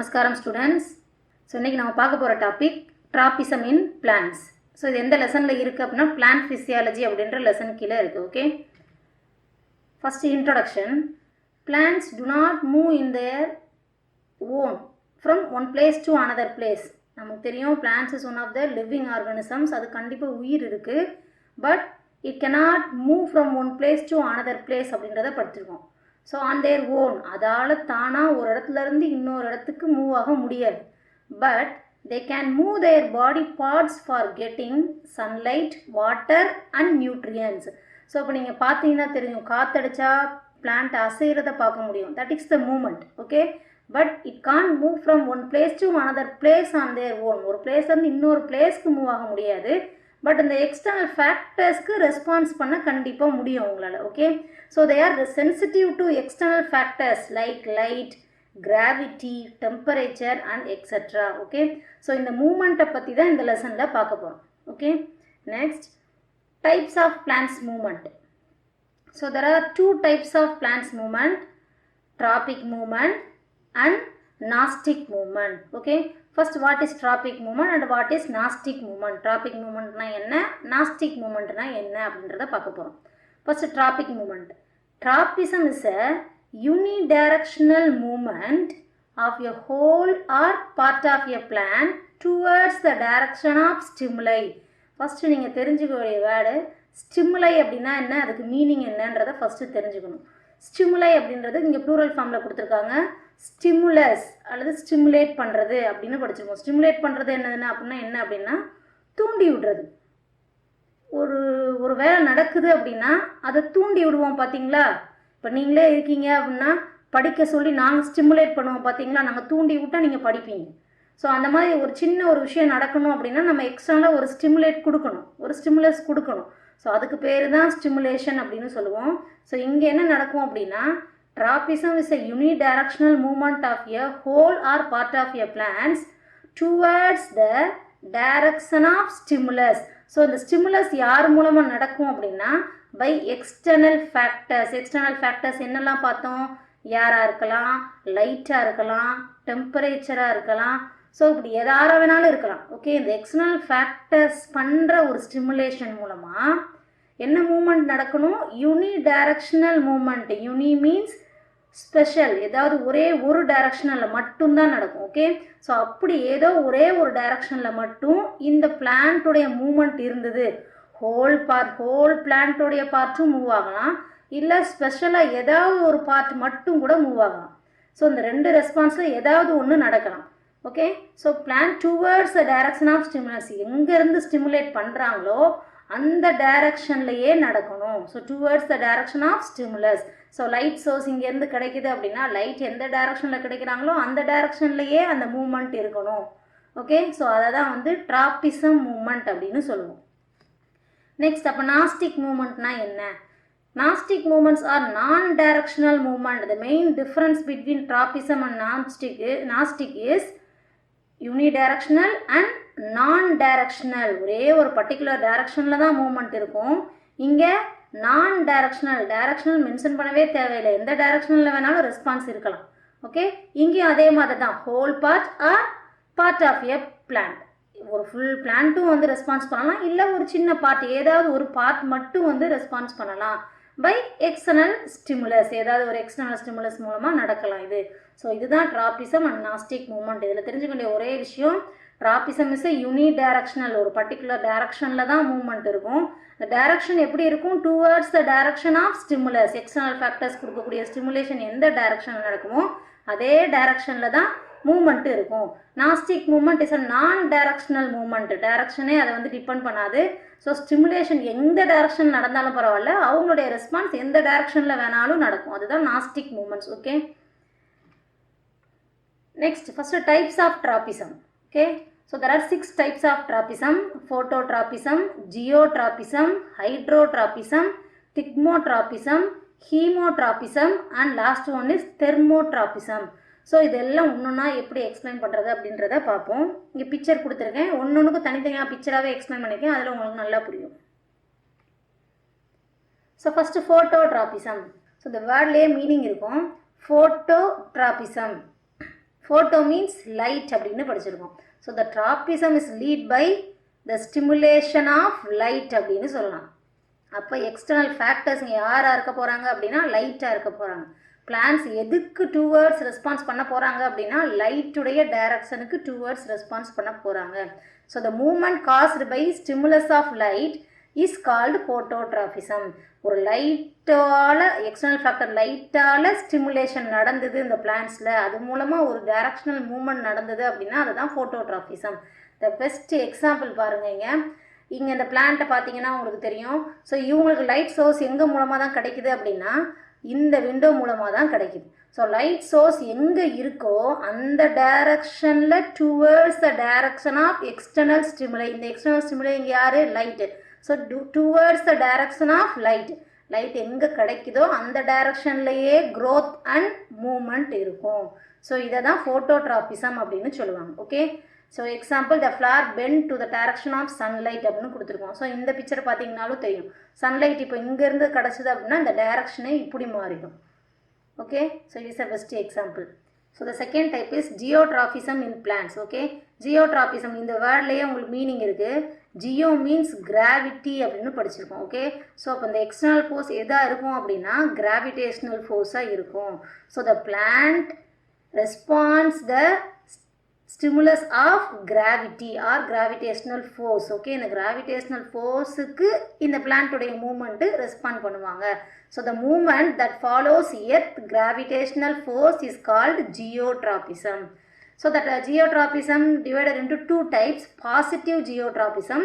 Namaskaram students. So இன்னைக்கு நாம பார்க்க போற topic tropism in plants. So இது எந்த லெசன்ல இருக்கு அப்படினா plant physiology அப்படிங்கற லெசன் கீழ இருக்கு. Okay. First introduction. Plants do not move in their own from one place to another place. நமக்கு தெரியும் plants is one of the living organisms. அது கண்டிப்பா உயிர் இருக்கு. But it cannot move from one place to another place அப்படிங்கறத படிச்சிருக்கோம். So on their own அதால தானா ஒரு இடத்துல இருந்து இன்னொரு இடத்துக்கு மூவ் ஆக முடியாது. But they can move their body parts for getting sunlight, water and nutrients. So இப்போ நீங்க பாத்தீங்கன்னா தெரியும் காத்தடிச்சா plant அசைறத பார்க்க முடியும். That is the movement. Okay? But it can't move from one place to another place on their own. ஒரு place இருந்து இன்னொரு பிளேஸ்க்கு மூவ் ஆக முடியாது. But இந்த external factorsக்கு ரெஸ்பான்ஸ் பண்ண கண்டிப்பா முடியும் உங்களால. Okay? So they are sensitive to external factors like light, gravity, temperature and etc. Okay? So இந்த மூவ்மெண்ட் பத்தி தான் இந்த லெசன்ல பார்க்க போறோம். Okay? Next, types of plants movement. So there are two types of plants movement, tropic movement and nastic movement. Okay? First, what is tropic movement and what is nastic movement? Tropic movement na enna, nastic movement na enna அப்படின்றத பார்க்க போறோம். First, tropic movement. Tropism is a unidirectional movement of a whole or part of a plant towards the direction of stimuli. First, நீங்க தெரிஞ்சுக்க வேண்டிய word stimuli அப்படினா என்ன, அதுக்கு meaning என்னன்றத ஃபர்ஸ்ட் தெரிஞ்சுக்கணும். Stimuli அப்படின்றது இங்க ப்ளூரல் ஃபார்ம்ல கொடுத்திருக்காங்க. Stimulus அல்லது stimulate பண்றது அப்படினு படிச்சிருக்கோம். Stimulate பண்றது என்னதுன்னா அப்படினா என்ன அப்படினா தூண்டி விடுறது. ஒரு வேலை நடக்குது அப்படினா அதை தூண்டி விடுவோம் பாத்தீங்களா? இப்போ நீங்களே இருக்கீங்க அப்படினா படிக்க சொல்லி நாங்க ஸ்டிமுலேட் பண்ணுவோம் பாத்தீங்களா? நாங்க தூண்டி விட்டா நீங்க படிப்பீங்க. ஸோ அந்த மாதிரி ஒரு சின்ன ஒரு விஷயம் நடக்கணும் அப்படின்னா நம்ம எக்ஸ்டர்னலாக ஒரு ஸ்டிமுலேட் கொடுக்கணும், ஒரு ஸ்டிமுலஸ் கொடுக்கணும். ஸோ அதுக்கு பேர் தான் ஸ்டிமுலேஷன் அப்படின்னு சொல்லுவோம். ஸோ இங்கே என்ன நடக்கும் அப்படின்னா tropism is a unidirectional movement of a whole or part of a plants towards the direction of stimulus. So இந்த ஸ்டிமுலஸ் யார் மூலமாக நடக்கும் அப்படின்னா by external factors. External factors என்னெல்லாம் பார்த்தோம்? ஏராக இருக்கலாம், லைட்டாக இருக்கலாம், டெம்பரேச்சராக இருக்கலாம். ஸோ இப்படி எதார வேணாலும் இருக்கலாம். ஓகே, இந்த எக்ஸ்டர்னல் ஃபேக்டர்ஸ் பண்ணுற ஒரு ஸ்டிமுலேஷன் மூலமாக என்ன மூமெண்ட் நடக்கணும்? Unidirectional movement. Uni means special, ஏதாவது ஒரே ஒரு டைரக்ஷனில் மட்டும்தான் நடக்கும். ஓகே, ஸோ அப்படி ஏதோ ஒரே ஒரு டைரக்ஷனில் மட்டும் இந்த பிளான்ட்டுடைய மூமெண்ட் இருந்தது. ஹோல் பிளான்ட்டுடைய பார்ட்டும் மூவ் ஆகலாம், இல்லை ஸ்பெஷலாக ஏதாவது ஒரு பார்ட் மட்டும் கூட மூவ் ஆகலாம். ஸோ இந்த ரெண்டு ரெஸ்பான்ஸில் ஏதாவது ஒன்று நடக்கலாம். Okay, so plant towards the direction of stimulus, எங்கேருந்து ஸ்டிமுலேட் பண்ணுறாங்களோ அந்த டைரக்ஷன்லையே நடக்கணும். So towards the direction of stimulus. So light source இங்கேருந்து கிடைக்குது அப்படின்னா லைட் எந்த டைரக்ஷனில் கிடைக்கிறாங்களோ அந்த டைரக்ஷன்லையே அந்த மூமெண்ட் இருக்கணும். ஓகே, ஸோ அதை தான் வந்து ட்ராபிசம் மூமெண்ட் அப்படின்னு சொல்லுவோம். நெக்ஸ்ட், அப்போ நாஸ்டிக் மூமெண்ட்னா என்ன? Nastic movements are non-directional movement. The main difference between tropism and nastic is unidirectional and non-directional. ஒரே ஒரு பர்டிகுலர் டைரக்ஷனில் தான் மூமெண்ட் இருக்கும். இங்கே non-directional, டைரக்ஷனல் மென்ஷன் பண்ணவே தேவையில்லை, எந்த டைரக்ஷனில் வேணாலும் ரெஸ்பான்ஸ் இருக்கலாம். ஓகே, இங்கேயும் அதே மாதிரி தான் whole part or part of a plant. ஒரு ஃபுல் பிளான்ட்டும் வந்து ரெஸ்பான்ஸ் பண்ணலாம், இல்லை ஒரு சின்ன பார்ட் ஏதாவது ஒரு பார்ட் மட்டும் வந்து ரெஸ்பான்ஸ் பண்ணலாம் பை எக்ஸ்டர்னல் ஸ்டிமுலஸ். ஏதாவது ஒரு எக்ஸ்டர்னல் ஸ்டிமுலஸ் மூலமாக நடக்கலாம் இது. ஸோ இதுதான் ட்ராபிசம் அண்ட் நாஸ்டிக் மூமெண்ட். இதில் தெரிஞ்சுக்க வேண்டிய ஒரே விஷயம், ட்ராபிசம் இஸ் யூனிடைரக்ஷனல், ஒரு பர்டிகுலர் டைரக்ஷனில் தான் மூவ்மெண்ட் இருக்கும். இந்த டைரக்ஷன் எப்படி இருக்கும்? Towards the direction of stimulus. External factors கொடுக்கக்கூடிய ஸ்டிமுலேஷன் எந்த டைரக்ஷனில் நடக்குமோ அதே டைரக்ஷனில் தான் மூமெண்ட் இருக்கும். நாஸ்டிக் மூமெண்ட் இஸ் அ நான் டைரக்ஷனல் மூமெண்ட். டைரக்ஷனே அதை வந்து டிபெண்ட் பண்ணாது. ஸோ ஸ்டிமுலேஷன் எந்த டைரக்ஷன் நடந்தாலும் பரவாயில்ல, அவங்களுடைய ரெஸ்பான்ஸ் எந்த டைரக்ஷனில் வேணாலும் நடக்கும். அதுதான் nastic movements. Okay, next, first types of tropism. Okay, so there are 6 types of tropism: phototropism, geotropism, hydrotropism, thigmotropism, hemotropism and last one is thermotropism. So இதெல்லாம் ஒன்றுன்னா எப்படி எக்ஸ்பிளைன் பண்ணுறது அப்படின்றத பார்ப்போம். இங்கே பிக்சர் கொடுத்துருக்கேன், ஒன்றுக்கும் தனித்தனியாக பிக்சராகவே எக்ஸ்பிளைன் பண்ணியிருக்கேன், அதில் உங்களுக்கு நல்லா புரியும். So first ஃபோட்டோட்ராபிசம். ஸோ இந்த வேர்ட்லேயே மீனிங் இருக்கும். ஃபோட்டோட்ராபிசம் ஃபோட்டோ மீன்ஸ் லைட் அப்படின்னு படிச்சிருக்கோம். So the tropism is lead by the stimulation of light அப்படின்னு சொல்லலாம். அப்போ எக்ஸ்டர்னல் ஃபேக்டர்ஸ் இங்கே யாராக இருக்க போகிறாங்க அப்படின்னா லைட்டாக இருக்க போகிறாங்க. பிளான்ஸ் எதுக்கு டுவர்ட்ஸ் ரெஸ்பான்ஸ் பண்ண போகிறாங்க அப்படின்னா லைட்டுடைய டைரக்ஷனுக்கு டுவர்ட்ஸ் ரெஸ்பான்ஸ் பண்ண போகிறாங்க. So the movement caused by stimulus of light is called phototropism. ஒரு லைட்டால் எக்ஸ்டர்னல் ஃபேக்டர் லைட்டால் ஸ்டிமுலேஷன் நடந்தது இந்த பிளான்ஸில், அது மூலமாக ஒரு டைரக்ஷனல் மூமெண்ட் நடந்தது அப்படின்னா அதுதான் ஃபோட்டோட்ராபிசம். த பெஸ்ட் எக்ஸாம்பிள் பாருங்க, இங்கே இந்த பிளான்ட்டை பார்த்தீங்கன்னா உங்களுக்கு தெரியும். ஸோ இவங்களுக்கு லைட் சோர்ஸ் எங்கே மூலமாக தான் கிடைக்குது அப்படின்னா இந்த விண்டோ மூலமாக தான் கிடைக்குது. ஸோ லைட் சோர்ஸ் எங்கே இருக்கோ அந்த டைரக்ஷனில் towards the direction of external stimuli. இந்த எக்ஸ்டர்னல் ஸ்டிமுலை இங்கே யார்? Light. So towards the direction of light. Light எங்கே கிடைக்குதோ அந்த டைரக்ஷன்லேயே க்ரோத் அண்ட் மூமெண்ட் இருக்கும். ஸோ இதை தான் ஃபோட்டோட்ராபிசம் அப்படின்னு சொல்லுவாங்க. Okay, so example the flower bend to the direction of sunlight அப்படின்னு கொடுத்துருக்கோம். ஸோ இந்த பிக்சர் பார்த்தீங்கன்னாலும் தெரியும், சன்லைட் இப்போ இங்கேருந்து கிடச்சிது அப்படின்னா இந்த டைரக்ஷனே இப்படி மாறிடும். Okay, so it's a best example. So the second type is geotropism in plants. Okay, geotropism இந்த வேர்ட்லேயே உங்களுக்கு மீனிங் இருக்குது. ஜியோ மீன்ஸ் கிராவிட்டி அப்படின்னு படிச்சிருக்கோம். ஓகே, ஸோ அப்போ இந்த எக்ஸ்டர்னல் ஃபோர்ஸ் எதாக இருக்கும் அப்படின்னா கிராவிடேஷ்னல் ஃபோர்ஸாக இருக்கும். So the plant response the stimulus of gravity or gravitational force. Okay, இந்த gravitational forceக்கு இந்த plant உடைய movement respond பண்ணுவாங்க. So the movement that follows earth gravitational force is called geotropism. So that geotropism divided into two types, positive geotropism,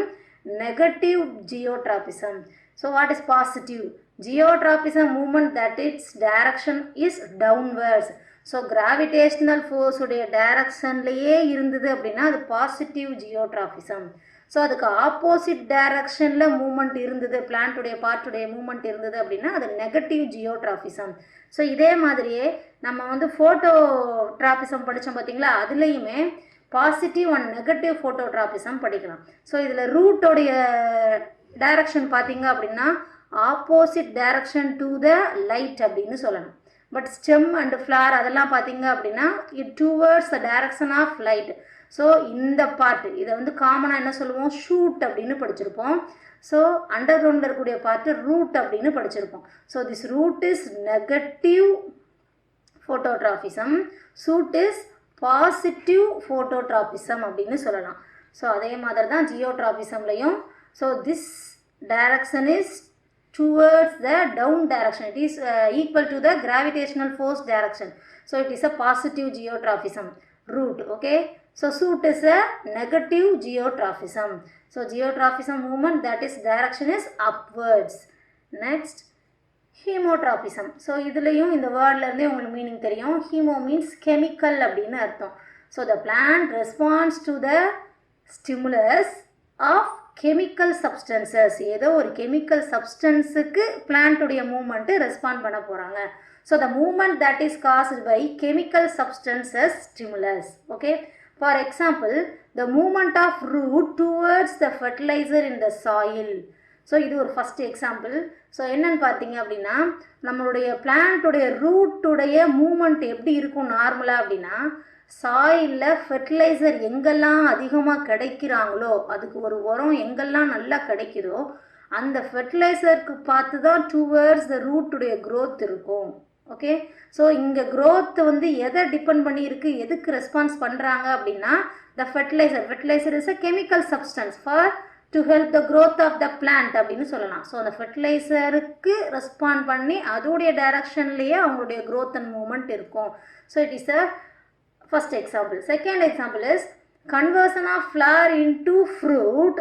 negative geotropism. So what is positive? Geotropism movement that its direction is downwards. So gravitational ஃபோர்ஸுடைய டைரக்ஷன்லேயே இருந்தது அப்படின்னா அது positive geotropism. So அதுக்கு opposite டைரக்ஷனில் movement இருந்தது, பிளான்ட்டுடைய பார்ட்டுடைய moment இருந்தது அப்படின்னா அது நெகட்டிவ் ஜியோட்ராபிசம். ஸோ இதே மாதிரியே நம்ம வந்து ஃபோட்டோட்ராபிசம் படித்தோம் பார்த்தீங்களா, அதுலேயுமே பாசிட்டிவ் அண்ட் நெகட்டிவ் ஃபோட்டோட்ராபிசம் படிக்கலாம். ஸோ இதில் ரூட்டோடைய டைரக்ஷன் பார்த்தீங்க அப்படின்னா opposite direction to the light அப்படின்னு சொல்லணும். பட் ஸ்டெம் அண்ட் ஃப்ளார் அதெல்லாம் பார்த்தீங்க அப்படின்னா it towards the direction of light. So இந்த பார்ட் இதை வந்து காமனாக என்ன சொல்லுவோம், ஷூட் அப்படின்னு படிச்சிருப்போம். ஸோ அண்டர் கிரவுண்டில் இருக்கக்கூடிய பார்ட்டு ரூட் அப்படின்னு படிச்சிருப்போம். So this root is negative phototropism, shoot is positive phototropism அப்படின்னு சொல்லலாம். ஸோ அதே மாதிரி தான் ஜியோட்ராபிசம்லையும். So this direction is towards the down direction. It is equal to the gravitational force direction. So it is a positive geotropism root. Okay, so shoot is a negative geotropism. So geotropism movement that is direction is upwards. Next, hemotropism. So இதுலயும் இந்த வேர்ட்ல இருந்தே உங்களுக்கு meaning தெரியும். Haemo means chemical அப்படின்னு அர்த்தம். So the plant responds to the stimulus of chemical substances. ஏதோ ஒரு chemical சப்ஸ்டன்ஸுக்கு பிளான்ட்டுடைய மூமெண்ட்டு ரெஸ்பாண்ட் பண்ண போகிறாங்க. So the movement that is caused by chemical substances stimulus. Okay, for example the movement of root towards the fertilizer in the soil. So இது ஒரு first example. So என்னன்னு பார்த்தீங்க அப்படின்னா நம்மளுடைய பிளான்ட்டுடைய ரூட்டுடைய மூமெண்ட் எப்படி இருக்கும் நார்மலாக அப்படின்னா சாயிலில் ஃபெர்டிலைசர் எங்கெல்லாம் அதிகமாக கிடைக்கிறாங்களோ, அதுக்கு ஒரு உரம் எங்கெல்லாம் நல்லா கிடைக்குதோ அந்த ஃபெர்டிலைசருக்கு பார்த்து தான் டுவர்ட்ஸ் த ரூட்டுடைய க்ரோத் இருக்கும். ஓகே, ஸோ இங்கே க்ரோத் வந்து எதை டிபெண்ட் பண்ணி இருக்குது, எதுக்கு ரெஸ்பான்ஸ் பண்ணுறாங்க அப்படின்னா the fertiliser is a chemical substance for to help the growth of the plant அப்படின்னு சொல்லலாம். ஸோ அந்த ஃபெர்டிலைசருக்கு ரெஸ்பாண்ட் பண்ணி அதோடைய டைரக்ஷன்லேயே அவங்களுடைய க்ரோத் அண்ட் மூமெண்ட் இருக்கும். So it is a first example. Second example is conversion of flower into fruit.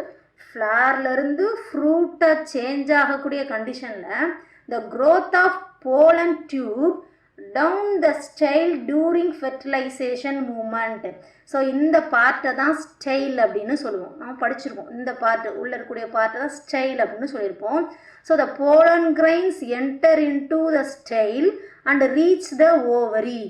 ஃப்ளார்ல இருந்து ஃப்ரூட்டை change ஆகக்கூடிய கண்டிஷனில் the growth of pollen tube down the style during fertilization movement. So இந்த பார்ட்டை தான் ஸ்டைல் அப்படின்னு சொல்லுவோம். நம்ம படிச்சிருக்கோம், இந்த பார்ட்டு உள்ளே இருக்கக்கூடிய பார்ட்டை தான் ஸ்டைல் அப்படின்னு சொல்லியிருப்போம். So the pollen grains enter into the style and reach the ovary.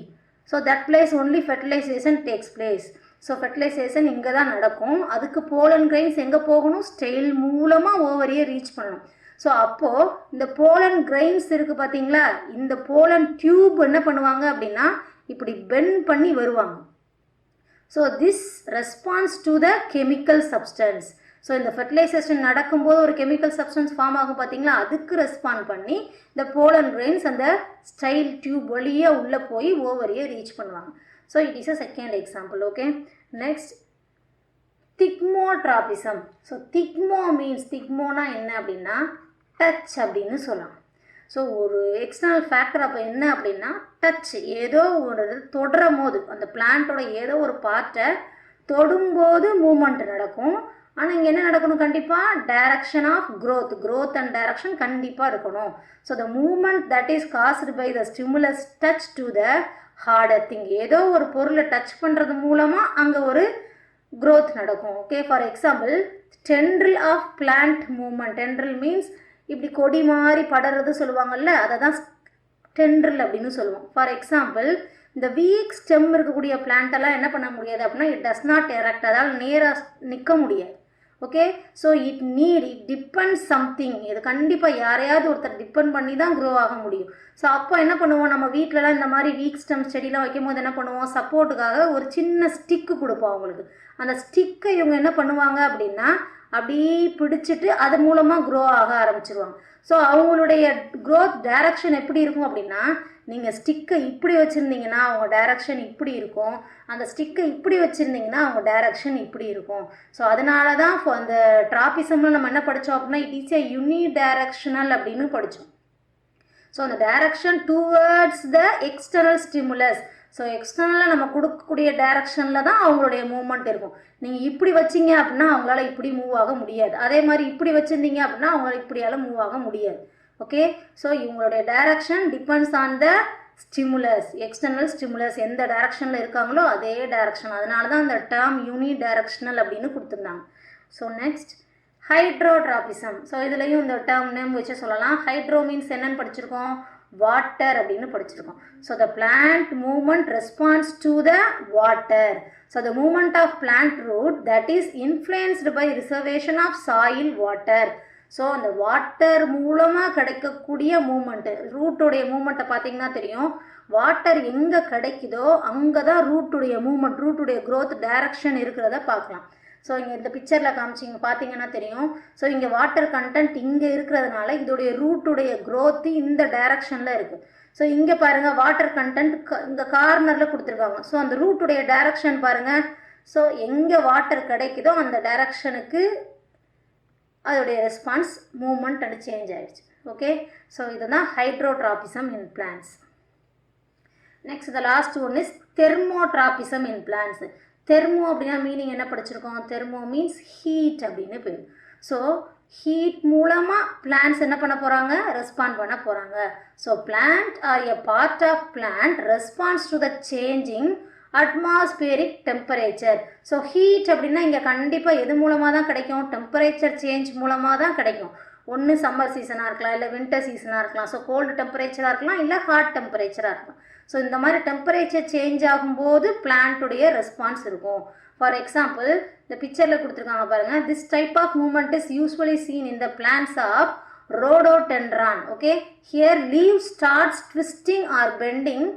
So that place only fertilization takes place. So fertilization இங்கே தான் நடக்கும். அதுக்கு போலன் கிரைன்ஸ் எங்கே போகணும், ஸ்டெயில் மூலமாக ஓவரியை ரீச் பண்ணணும். ஸோ அப்போது இந்த போலன் கிரைன்ஸ் இருக்குது பார்த்தீங்களா, இந்த போலன் டியூப் என்ன பண்ணுவாங்க அப்படின்னா இப்படி பெண்ட் பண்ணி வருவாங்க. So this response to the chemical substance. So இந்த ஃபெர்டிலைசேஷன் நடக்கும்போது ஒரு கெமிக்கல் சப்ஸ்டன்ஸ் ஃபார்ம் ஆகும் பார்த்தீங்களா, அதுக்கு ரெஸ்பாண்ட் பண்ணி இந்த போலன் கிரெயின்ஸ் அந்த ஸ்டைல் டியூப் வழியாக உள்ளே போய் ஓவரியை ரீச் பண்ணுவாங்க. So it is a second example. Okay, next thigmotropism. So thigmo means, திக்மோனா என்ன அப்படின்னா டச் அப்படின்னு சொல்லலாம். ஸோ ஒரு எக்ஸ்டர்னல் ஃபேக்டர் அப்போ என்ன அப்படின்னா டச், ஏதோ ஒரு தொடுற போது அந்த பிளான்ட்டோட ஏதோ ஒரு பார்ட்டை தொடும்போது மூமெண்ட் நடக்கும். ஆனால் இங்கே என்ன நடக்கணும், கண்டிப்பாக direction of growth and direction கண்டிப்பாக இருக்கணும். So the movement that is caused by the stimulus touch to the harder thing, ஏதோ ஒரு பொருளை டச் பண்ணுறது மூலமாக அங்கே ஒரு growth நடக்கும். Okay, for example tendril of plant movement. Tendril means இப்படி கொடி மாதிரி படறது சொல்லுவாங்கல்ல, அதை தான் டென்ட்ரில் அப்படின்னு சொல்லுவோம். ஃபார் எக்ஸாம்பிள் இந்த வீக் ஸ்டெம் இருக்கக்கூடிய பிளான்ட்டெல்லாம் என்ன பண்ண முடியாது அப்படின்னா இட் டஸ் நாட் எரெக்ட், அதால் நேராக நிற்க முடியாது. Okay, so it depends something, இது கண்டிப்பாக யாரையாவது ஒருத்தர் டிபெண்ட் பண்ணி தான் க்ரோ ஆக முடியும். ஸோ அப்போ என்ன பண்ணுவோம், நம்ம வீட்டிலலாம் இந்த மாதிரி வீக் ஸ்டெம் செடிலாம் வைக்கும் போது என்ன பண்ணுவோம், சப்போர்ட்டுக்காக ஒரு சின்ன ஸ்டிக்கு கொடுப்போம் அவங்களுக்கு. அந்த ஸ்டிக்கை இவங்க என்ன பண்ணுவாங்க அப்படின்னா அப்படியே பிடிச்சிட்டு அது மூலமாக க்ரோ ஆக ஆரம்பிச்சிருவாங்க. ஸோ அவங்களுடைய க்ரோத் டைரக்ஷன் எப்படி இருக்கும் அப்படின்னா, நீங்கள் ஸ்டிக்கை இப்படி வச்சுருந்தீங்கன்னா அவங்க டைரக்ஷன் இப்படி இருக்கும், அந்த ஸ்டிக்கை இப்படி வச்சுருந்தீங்கன்னா அவங்க டைரக்ஷன் இப்படி இருக்கும். ஸோ அதனால தான் அந்த ட்ராபிசமில் நம்ம என்ன படித்தோம் அப்படின்னா it is a unidirectional அப்படின்னு படித்தோம். ஸோ அந்த direction towards the external stimulus. So எக்ஸ்டர்னலாக நம்ம கொடுக்கக்கூடிய டைரக்ஷனில் தான் அவங்களுடைய மூவ்மெண்ட் இருக்கும். நீங்கள் இப்படி வச்சிங்க அப்படின்னா அவங்களால இப்படி மூவ் ஆக முடியாது, அதே மாதிரி இப்படி வச்சுருந்தீங்க அப்படின்னா அவங்களால இப்படியால மூவ் ஆக முடியாது. ஓகே, ஸோ இவங்களுடைய direction depends on the stimulus, external stimulus எந்த டைரக்ஷனில் இருக்காங்களோ அதே டைரக்ஷன். அதனால தான் அந்த டேர்ம் யூனி டைரக்ஷனல் அப்படின்னு கொடுத்துருந்தாங்க. So next ஹைட்ரோட்ராபிசம். ஸோ இதுலேயும் இந்த டேர்ம் நேம் வச்சு சொல்லலாம். ஹைட்ரோ மீன்ஸ் என்னன்னு படிச்சிருக்கோம், வாட்டர் அப்படின்னு படிச்சிருக்கோம். So the plant movement response to the water. So the movement of plant root that is influenced by reservation of soil water. So அந்த water மூலமாக கிடைக்கக்கூடிய மூமெண்ட்டு, ரூட்டுடைய மூமெண்ட்டை பார்த்தீங்கன்னா தெரியும், வாட்டர் எங்கே கிடைக்குதோ அங்கே தான் ரூட்டுடைய மூமெண்ட், ரூட்டுடைய க்ரோத் டைரக்ஷன் இருக்கிறத பார்க்கலாம். ஸோ இங்கே இந்த பிக்சரில் காமிச்சிங்க பார்த்தீங்கன்னா தெரியும். ஸோ இங்கே வாட்டர் கண்டென்ட் இங்கே இருக்கிறதுனால இதோடைய ரூட்டுடைய க்ரோத்து இந்த டைரக்ஷனில் இருக்குது. ஸோ இங்கே பாருங்கள் வாட்டர் கண்டென்ட் இந்த கார்னரில் கொடுத்துருக்காங்க. ஸோ அந்த ரூட்டுடைய டைரக்ஷன் பாருங்கள். ஸோ எங்கே வாட்டர் கிடைக்குதோ அந்த டைரக்ஷனுக்கு அதோடைய ரெஸ்பான்ஸ் மூமெண்ட் அண்ட் சேஞ்ச் ஆகிடுச்சு. ஓகே, ஸோ இதுதான் hydrotropism in plants. Next the last one is thermotropism in plants. Thermo அப்படின்னா மீனிங் என்ன படிச்சிருக்கோம், தெர்மோ மீன்ஸ் ஹீட் அப்படின்னு பேர். ஸோ ஹீட் மூலமாக பிளான்ட்ஸ் என்ன பண்ண போகிறாங்க, ரெஸ்பாண்ட் பண்ண போகிறாங்க. So plant are a part of plant response to the changing atmospheric temperature. So heat அப்படின்னா இங்கே கண்டிப்பாக எது மூலமாக தான் கிடைக்கும், டெம்பரேச்சர் சேஞ்ச் மூலமாக தான் கிடைக்கும். ஒன்று சம்மர் சீசனாக இருக்கலாம், இல்லை வின்டர் சீசனாக இருக்கலாம். ஸோ கோல்டு டெம்பரேச்சராக இருக்கலாம், இல்லை ஹாட் டெம்பரேச்சராக இருக்கலாம். ஸோ இந்த மாதிரி டெம்பரேச்சர் சேஞ்ச் ஆகும்போது பிளான்ட்டுடைய ரெஸ்பான்ஸ் இருக்கும். ஃபார் எக்ஸாம்பிள் இந்த பிக்சரில் கொடுத்துருக்காங்க பாருங்கள், this type of movement is usually seen in the plants of rhododendron. Okay, here leaves starts twisting or bending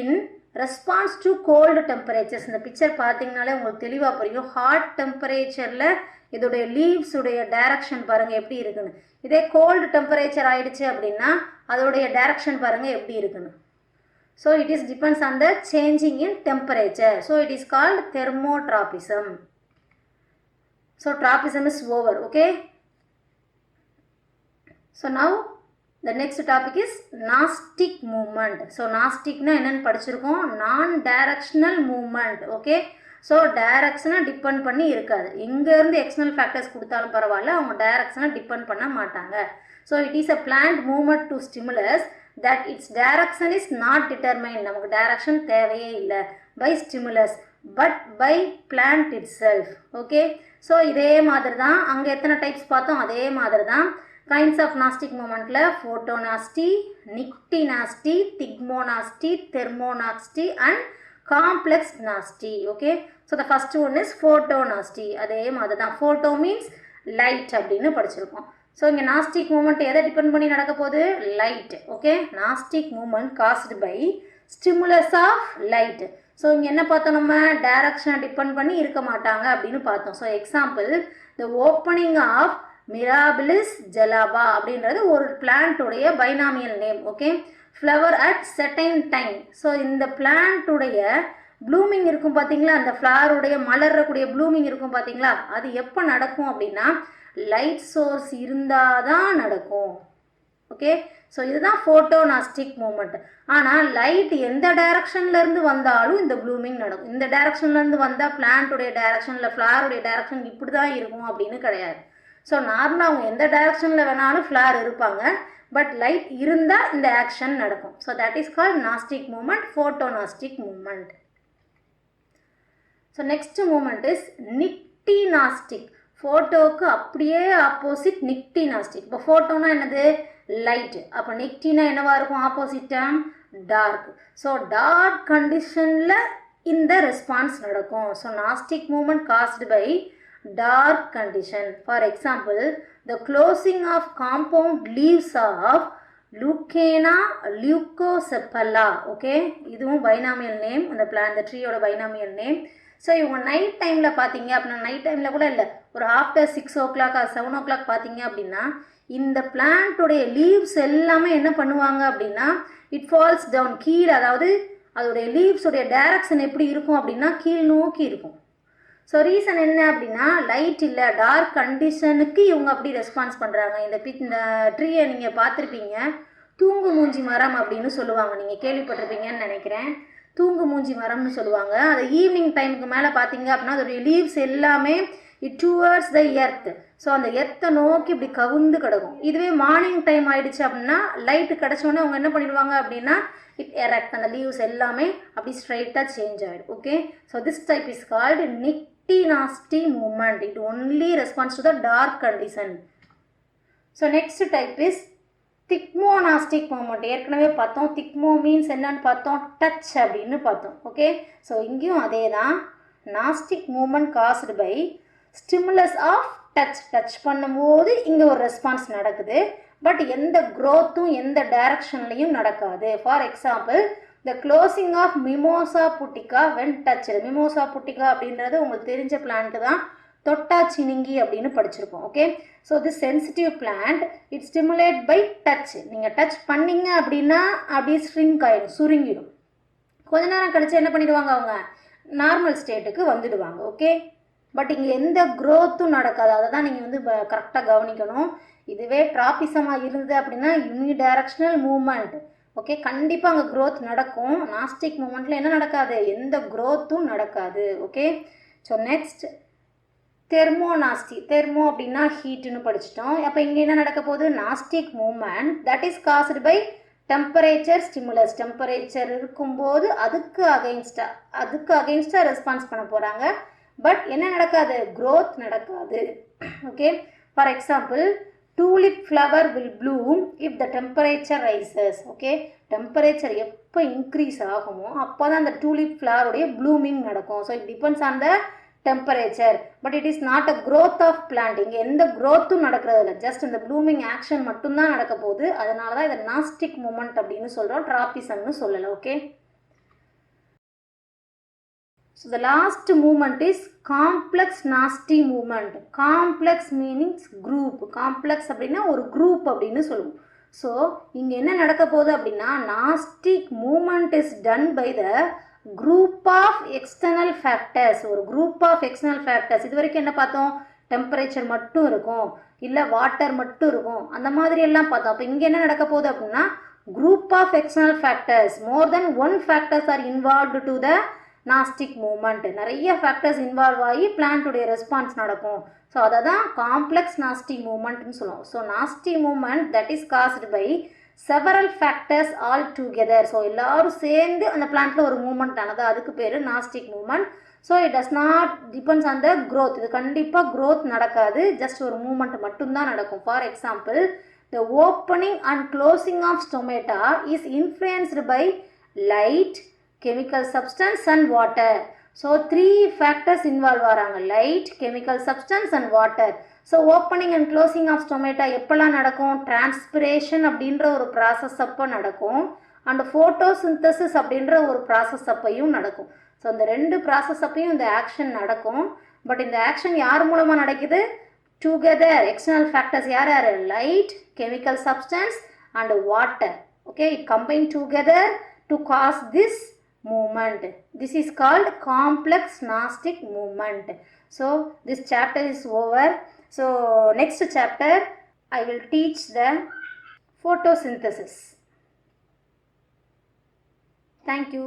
in response to cold temperatures. இந்த பிக்சர் பார்த்தீங்கனாலே உங்களுக்கு தெளிவாக புரியும். ஹாட் டெம்பரேச்சரில் இதோடைய லீவ்ஸுடைய டைரக்ஷன் பாருங்கள் எப்படி இருக்குன்னு. இதே கோல்டு டெம்பரேச்சர் ஆயிடுச்சு அப்படின்னா அதோடைய டைரக்ஷன் பாருங்கள் எப்படி இருக்குன்னு. So it is depends on the changing in temperature. So it is called thermotropism. So tropism is over. Okay. So now the next topic is Gnostic movement. So Gnostic na enna padichirukom, non directional movement. Okay. So direction depend பண்ணி இருக்காது. எங்க இருந்து external factors கொடுத்தாலும் பரவாயில்ல, அவங்க direction depend பண்ண மாட்டாங்க. So it is a plant movement to stimulus that its direction is not determined. நமக்கு direction தேவையே இல்லை by stimulus but by plant itself. Okay. So இதே மாதிரி தான் அங்கே எத்தனை டைப்ஸ் பார்த்தோம், அதே மாதிரி தான் kinds of Gnostic movementல photonasty, nyctinasty, thigmonasty, thermonasty and complex nasty. Okay. So the first one is photonasty. அதே மாதிரி தான், photo means light அப்படின்னு படிச்சிருக்கோம். ஸோ இங்கே நாஸ்டிக் மூமெண்ட் எதை டிபெண்ட் பண்ணி நடக்க போகுது, light. Okay, nastic movement caused by stimulus of light. So இங்கே என்ன பார்த்தோம், நம்ம டைரக்ஷனை டிபெண்ட் பண்ணி இருக்க மாட்டாங்க அப்படின்னு பார்த்தோம். So example, the opening of Mirabilis jalapa அப்படின்றது ஒரு பிளான்ட்டுடைய binomial name. Okay, flower at certain time. So இந்த பிளான்ட்டுடைய ப்ளூமிங் இருக்கும் பார்த்தீங்களா, அந்த ஃப்ளவருடைய மலரக்கூடிய ப்ளூமிங் இருக்கும் பார்த்தீங்களா, அது எப்போ நடக்கும் அப்படின்னா லைட் சோர்ஸ் இருந்தால் தான் நடக்கும். ஓகே, ஸோ இதுதான் ஃபோட்டோனாஸ்டிக் மூமெண்ட். ஆனால் லைட் எந்த டைரக்ஷன்லேருந்து வந்தாலும் இந்த ப்ளூமிங் நடக்கும். இந்த டைரக்ஷன்லேருந்து வந்தால் பிளான்ட்டுடைய டைரக்ஷனில் ஃப்ளவருடைய டைரக்ஷன் இப்படி தான் இருக்கும் அப்படின்னு கிடையாது. ஸோ நார்மலாக அவங்க எந்த டைரக்ஷனில் வேணாலும் ஃப்ளவர் இருப்பாங்க, பட் லைட் இருந்தால் இந்த ஆக்ஷன் நடக்கும். So that is called nastic movement, photonastic movement. So next movement is nyctinastic. ஃபோட்டோவுக்கு அப்படியே ஆப்போசிட் நிக்டினாஸ்டிக். இப்போ ஃபோட்டோனா என்னது, லைட். அப்போ நிக்டினா என்னவா இருக்கும், opposite term dark. So dark கண்டிஷனில் இந்த ரெஸ்பான்ஸ் நடக்கும். So nastic movement caused by dark condition. For example, the closing of compound leaves of Leucaena leucocephala. Okay, இதுவும் binomial name, இந்த plant, the tree ஓட binomial name. ஸோ இவங்க night டைமில் பார்த்தீங்க அப்படின்னா, நைட் டைமில் கூட இல்லை, ஒரு ஆஃப்டர் 6 o'clock or 7 o'clock பார்த்தீங்க அப்படின்னா இந்த பிளான்ட்டுடைய லீவ்ஸ் எல்லாமே என்ன பண்ணுவாங்க அப்படின்னா இட் ஃபால்ஸ் டவுன், கீழே. அதாவது அதோடைய லீவ்ஸுடைய டைரக்ஷன் எப்படி இருக்கும் அப்படின்னா கீழ் நோக்கி இருக்கும். ஸோ ரீசன் என்ன அப்படின்னா லைட் இல்லை, டார்க் கண்டிஷனுக்கு இவங்க அப்படி ரெஸ்பான்ஸ் பண்ணுறாங்க. இந்த ட்ரீயை நீங்கள் பார்த்துருப்பீங்க, தூங்கு மூஞ்சி மரம் அப்படின்னு சொல்லுவாங்க, நீங்கள் கேள்விப்பட்டிருப்பீங்கன்னு நினைக்கிறேன். தூங்கு மூஞ்சி மரம்னு சொல்லுவாங்க. அது ஈவினிங் டைமுக்கு மேலே பார்த்தீங்க அப்படின்னா அதோடைய லீவ்ஸ் எல்லாமே டுவர்ட்ஸ் த எர்த். ஸோ அந்த எர்த்தை நோக்கி இப்படி கவுந்து கிடக்கும். இதுவே மார்னிங் டைம் ஆயிடுச்சு அப்படின்னா லைட்டு கிடச்சோன்னே அவங்க என்ன பண்ணிடுவாங்க அப்படின்னா இட் எரெக்ட், அந்த லீவ்ஸ் எல்லாமே அப்படி ஸ்ட்ரைட்டாக சேஞ்ச் ஆகிடும். Okay, so this type is called nyctinasty movement. It only response to the dark condition. So next type is thigmonastic movement. ஏற்கனவே பார்த்தோம், திக்மோ மீன்ஸ் என்னன்னு பார்த்தோம், டச் அப்படின்னு பார்த்தோம். ஓகே, ஸோ இங்கேயும் அதே தான், nastic movement caused by stimulus of touch. Touch பண்ணும்போது இங்கே ஒரு ரெஸ்பான்ஸ் நடக்குது, பட் எந்த க்ரோத்தும் எந்த டைரக்ஷன்லையும் நடக்காது. For example, the closing of Mimosa pudica when touch. Mimosa pudica அப்படின்றது உங்களுக்கு தெரிஞ்ச பிளான்ட்டு தான், தொட்டா சினிங்கி அப்படின்னு படிச்சிருப்போம். Okay, so this sensitive plant it stimulate by touch. நீங்கள் டச் பண்ணிங்க அப்படின்னா அப்படியே ஸ்ட்ரிங்க் ஆகிடும், சுருங்கிடும். கொஞ்ச நேரம் கழிச்சு என்ன பண்ணிடுவாங்க, அவங்க நார்மல் ஸ்டேட்டுக்கு வந்துடுவாங்க. ஓகே, பட் இங்கே எந்த க்ரோத்தும் நடக்காது. அதை தான் நீங்கள் வந்து கரெக்டாக கவனிக்கணும். இதுவே ட்ராபிசமாக இருந்தது அப்படின்னா யூனி டைரக்ஷனல் மூமெண்ட். ஓகே, கண்டிப்பாக அங்கே க்ரோத் நடக்கும். நாஸ்டிக் மூமெண்ட்டில் என்ன நடக்காது, எந்த க்ரோத்தும் நடக்காது. Okay, so next thermonasty. Thermo அப்படின்னா ஹீட்டுன்னு படிச்சிட்டோம். அப்போ இங்கே என்ன நடக்க போகுது, nastic movement that is caused by temperature stimulus. Temperature இருக்கும்போது அதுக்கு அகெயின்ஸ்டாக ரெஸ்பான்ஸ் பண்ண போகிறாங்க, பட் என்ன நடக்காது, க்ரோத் நடக்காது. Okay, for example, tulip flower will bloom if the temperature rises. Okay, temperature எப்போ இன்க்ரீஸ் ஆகுமோ அப்போ தான் அந்த டூலிப் ஃப்ளவருடைய ப்ளூமிங் நடக்கும். So it depends on the temperature, but it is not a growth of plant. இங்கே எந்த க்ரோத்தும் நடக்கிறது இல்லை, ஜஸ்ட் இந்த ப்ளூமிங் ஆக்ஷன் மட்டும்தான் நடக்க போகுது. அதனால தான் இதை நாஸ்டிக் மூமெண்ட் அப்படின்னு சொல்கிறோம், ட்ராபிசம்னு சொல்லலை. Okay, so the last movement is complex nasty movement. Complex means group. Complex அப்படின்னா ஒரு group அப்படின்னு சொல்லுவோம். ஸோ இங்கே என்ன நடக்க போகுது அப்படின்னா nastic movement is done by the group of external factors. ஒரு group of external factors. இது வரைக்கும் என்ன பார்த்தோம், டெம்பரேச்சர் மட்டும் இருக்கும், இல்லை வாட்டர் மட்டும் இருக்கும், அந்த மாதிரி எல்லாம் பார்த்தோம். அப்போ இங்கே என்ன நடக்க போகுது அப்படின்னா group of external factors, more than one factors are involved to the nastic movement. நிறைய ஃபேக்டர்ஸ் இன்வால்வ் ஆகி பிளான்ட்டுடைய ரெஸ்பான்ஸ் நடக்கும். ஸோ அதை தான் காம்ப்ளெக்ஸ் நாஸ்டிக் மூமெண்ட்னு சொல்லுவோம். So nastic movement that is caused by several factors all together. So எல்லாரும் சேர்ந்து அந்த பிளான்ட்டில் ஒரு மூமெண்ட் ஆனது, அதுக்கு பேர் nastic movement. So it does not depends on the growth. இது கண்டிப்பாக க்ரோத் நடக்காது, ஜஸ்ட் ஒரு மூமெண்ட் மட்டும்தான் நடக்கும். For example, the opening and closing of stomata is influenced by light, chemical substance and water. So 3 factors involve ஆறாங்க, light, chemical substance and water. So opening and closing of stomata எப்பெல்லாம் நடக்கும், transpiration அப்படின்ற ஒரு process அப்போ நடக்கும், and photosynthesis அப்படின்ற ஒரு process அப்பையும் நடக்கும். ஸோ இந்த ரெண்டு ப்ராசஸ் அப்பையும் இந்த ஆக்ஷன் நடக்கும். பட் இந்த ஆக்ஷன் யார் மூலமாக நடக்குது? டுகெதர் எக்ஸ்டர்னல் ஃபேக்டர்ஸ் யார் யார்? Light, chemical substance and water. Okay, it combine together to cause this movement. This is called complex Gnostic movement. So this chapter is over. So next chapter I will teach the photosynthesis. Thank you.